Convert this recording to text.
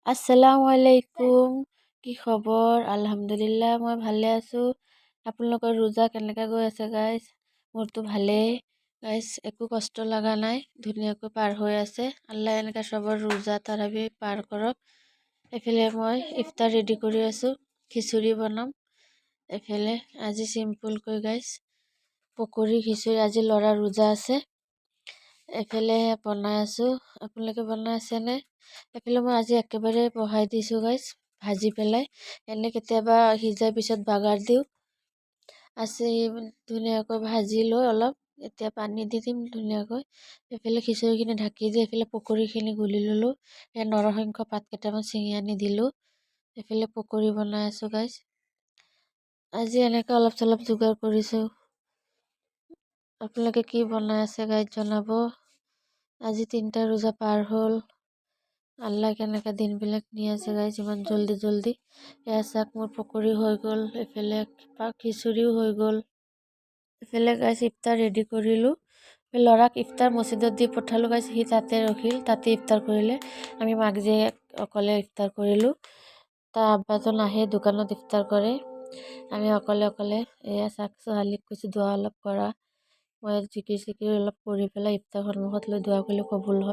আসসালামু আলাইকুম। কি খবৰ? আলহামদুলিল্লাহ মই ভালে আছো। আপোনালোকৰ ৰোজা কেনেকৈ গৈ আছে গাইজ? মোৰতো ভালেই গাইজ, একো কষ্ট লগা নাই, ধুনীয়াকৈ পাৰ হৈ আছে। আল্লাহ এনেকৈ চবৰ ৰোজা তাৰাবি পাৰ কৰক। এইফালে মই ইফতাৰ ৰেডি কৰি আছো, খিচুৰি বনাম। এইফালে আজি চিম্পুলকৈ গাইজ পকৰি খিচুৰি, আজি ল'ৰা ৰোজা আছে। এইফালে বনাই আছো, আপোনালোকে বনাই আছেনে? এইফালে মই আজি একেবাৰে বহাই দিছোঁ গাইজ, ভাজি পেলাই। এনে কেতিয়াবা সিজাৰ পিছত বাগাৰ দিওঁ। আজি ধুনীয়াকৈ ভাজি লৈ অলপ এতিয়া পানী দি দিম ধুনীয়াকৈ। এইফালে খিচুৰিখিনি ঢাকি দি এইফালে পকৰিখিনি গুলি ল'লোঁ। এই নৰসিংহ পাত কেইটামান ছিঙি আনি দিলোঁ। এইফালে পকৰি বনাই আছোঁ গাইজ। আজি এনেকৈ অলপ চলপ যোগাৰ কৰিছোঁ। আপোনালোকে কি বনাই আছে গাইজ জনাব। আজি 3টা ৰোজা পাৰ হ'ল। আল্লাহ কেনেকৈ দিনবিলাক নি আছে গাইজ ইমান জল্দি জল্দি। এয়া চাওক মোৰ পকৰি হৈ গ'ল, এইফালে খিচুৰিও হৈ গ'ল। এইফালে গাইজ ইফতাৰ ৰেডি কৰিলোঁ। ল'ৰাক ইফতাৰ মছজিদত দি পঠালোঁ গাইজ, সি তাতে ৰখিল, তাতে ইফতাৰ কৰিলে। আমি মাক জীয়েক অকলে ইফতাৰ কৰিলোঁ। তাৰ আব্বাজন আহে দোকানত ইফতাৰ কৰে, আমি অকলে অকলে। এয়া চাওক ছোৱালীক কৈছোঁ দোৱা অলপ কৰা। মই জিকিৰ চিকিৰ অলপ কৰি পেলাই ইফতাৰ সন্মুখত লৈ দোৱা কৰিলে কবুল হয়।